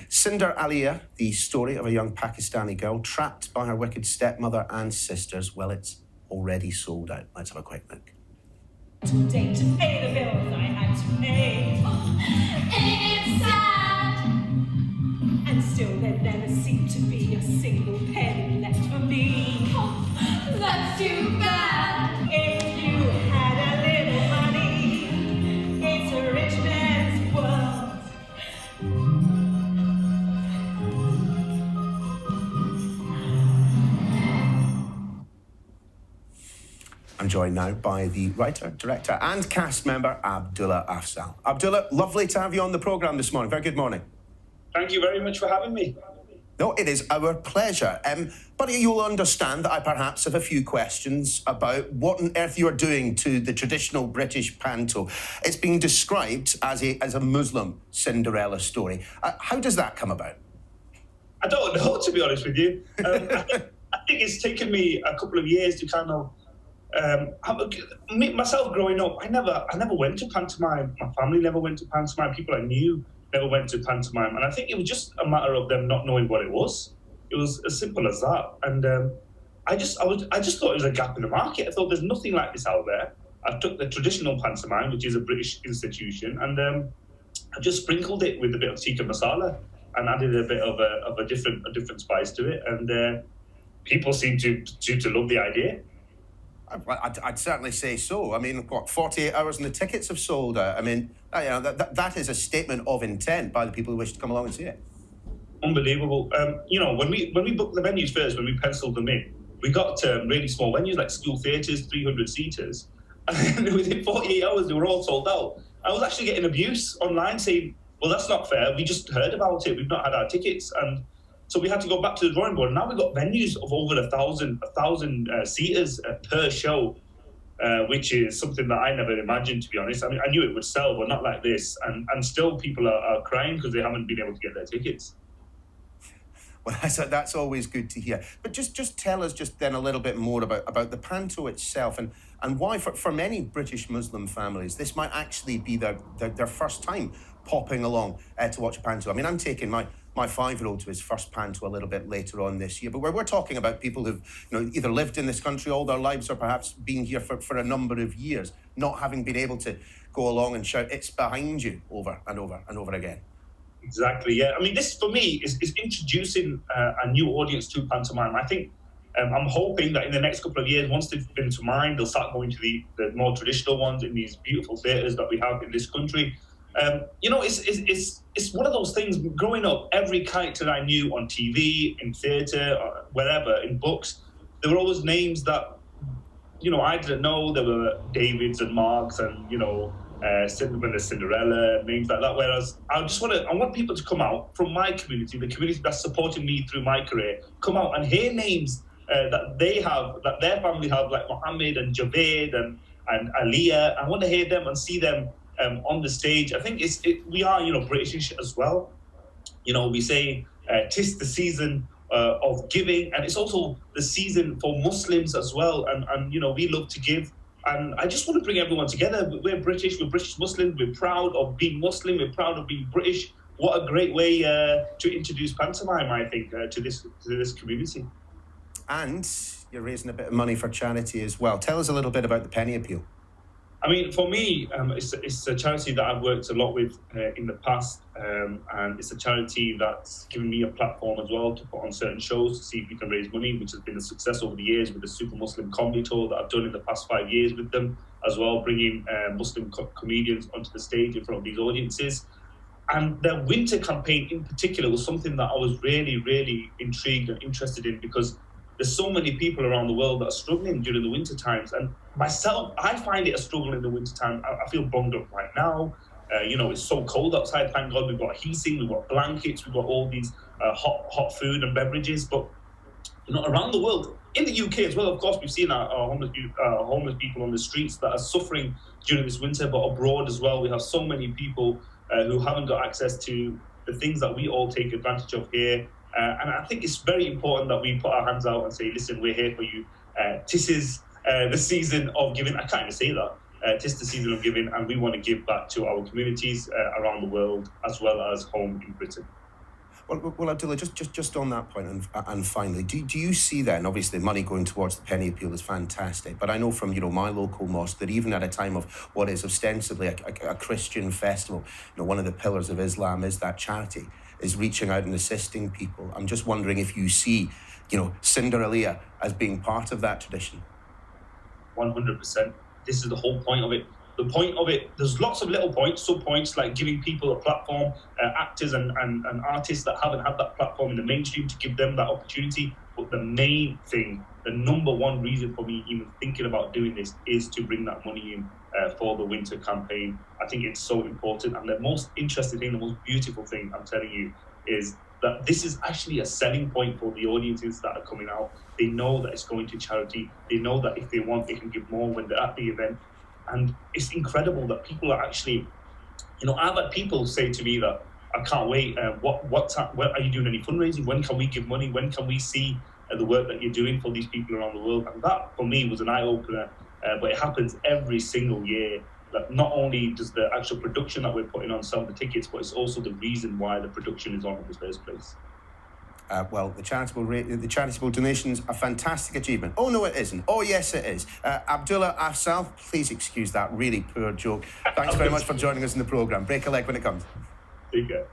Cinder'Aliyah, the story of a young Pakistani girl trapped by her wicked stepmother and sisters. Well, it's already sold out. Let's have a quick look. Today to pay the bills I had to pay. It's sad. And still there never seemed to be a single penny left for me. Oh, that's too bad. If you had a little money, it's a rich man's world. I'm joined now by the writer, director and cast member, Abdullah Afzal. Abdullah, lovely to have you on the programme this morning. Very good morning. Thank you very much for having me. No, it is our pleasure. But you'll understand that I perhaps have a few questions about what on earth you are doing to the traditional British panto. It's being described as a Muslim Cinderella story. How does that come about? I don't know, to be honest with you. I think it's taken me a couple of years to kind of myself growing up. I never went to pantomime. My family never went to pantomime. People I knew never went to pantomime, and I think it was just a matter of them not knowing what it was. It was as simple as that. And I just thought it was a gap in the market. I thought there's nothing like this out there. I took the traditional pantomime, which is a British institution, and I just sprinkled it with a bit of tikka masala and added a bit of a different spice to it, and people seem to love the idea. I'd certainly say so. I mean, 48 hours and the tickets have sold out. I mean, that is a statement of intent by the people who wish to come along and see it. Unbelievable. When we booked the venues first, when we penciled them in, we got really small venues like school theatres, 300 seaters. And within 48 hours, they were all sold out. I was actually getting abuse online saying, well, that's not fair. We just heard about it. We've not had our tickets. And so we had to go back to the drawing board. Now we've got venues of over 1,000 seaters per show, which is something that I never imagined, to be honest. I mean, I knew it would sell, but not like this. And still people are crying because they haven't been able to get their tickets. Well, that's always good to hear. But just tell us just then a little bit more about the panto itself and why for many British Muslim families, this might actually be their first time popping along to watch a panto. I mean, I'm taking my 5-year-old to his first panto a little bit later on this year, but we're talking about people who've either lived in this country all their lives or perhaps been here for a number of years, not having been able to go along and shout, "It's behind you," over and over and over again. Exactly, yeah. I mean, this for me is introducing a new audience to pantomime. I think I'm hoping that in the next couple of years, once they've been to mine, they'll start going to the more traditional ones in these beautiful theatres that we have in this country. It's one of those things. Growing up, every character I knew on TV, in theatre, or wherever, in books, there were always names that I didn't know. There were Davids and Marks, and Cinderella, names like that. Whereas I want people to come out from my community, the community that's supporting me through my career, come out and hear names that they have, that their family have, like Mohammed and Javed and Aliyah. I want to hear them and see them on the stage. I think we are, British as well. We say, 'tis the season of giving, and it's also the season for Muslims as well. And we love to give. And I just want to bring everyone together. We're British, we're British Muslims, we're proud of being Muslim, we're proud of being British. What a great way to introduce pantomime, I think, to this community. And you're raising a bit of money for charity as well. Tell us a little bit about the Penny Appeal. I mean, for me, it's a charity that I've worked a lot with in the past, and it's a charity that's given me a platform as well to put on certain shows to see if we can raise money, which has been a success over the years with the Super Muslim Comedy Tour that I've done in the past 5 years with them as well, bringing Muslim comedians onto the stage in front of these audiences. And their winter campaign in particular was something that I was really, really intrigued and interested in, because there's so many people around the world that are struggling during the winter times. And myself, I find it a struggle in the winter time. I feel bunged up right now. It's so cold outside. Thank God we've got heating, we've got blankets, we've got all these hot food and beverages. But around the world, in the UK as well, of course, we've seen our homeless people on the streets that are suffering during this winter. But abroad as well, we have so many people who haven't got access to the things that we all take advantage of here. And I think it's very important that we put our hands out and say, listen, we're here for you. This is the season of giving. I can't even say that. Tis the season of giving, and we want to give back to our communities around the world as well as home in Britain. Well, Abdullah, just on that point, and finally, do you see then, obviously, money going towards the penny appeal is fantastic, but I know from my local mosque that even at a time of what is ostensibly a Christian festival, one of the pillars of Islam is that charity is reaching out and assisting people. I'm just wondering if you see, Cinder'Aliyah as being part of that tradition. 100%. This is the whole point of it. The point of it, there's lots of little points, sub-points, like giving people a platform, actors and artists that haven't had that platform in the mainstream, to give them that opportunity. But the main thing, the number one reason for me even thinking about doing this, is to bring that money in for the winter campaign. I think it's so important. And the most interesting thing, the most beautiful thing, I'm telling you, is that this is actually a selling point for the audiences that are coming out. They know that it's going to charity. They know that if they want, they can give more when they're at the event. And it's incredible that people are actually, I've had people say to me that, I can't wait, what are you doing any fundraising? When can we give money? When can we see the work that you're doing for these people around the world? And that, for me, was an eye-opener. But it happens every single year. That not only does the actual production that we're putting on sell the tickets, but it's also the reason why the production is on in the first place. Well, the charitable donations, a fantastic achievement. Oh, no, it isn't. Oh, yes, it is. Abdullah Afzal, please excuse that really poor joke. Thanks very much for joining us in the programme. Break a leg when it comes. Take care.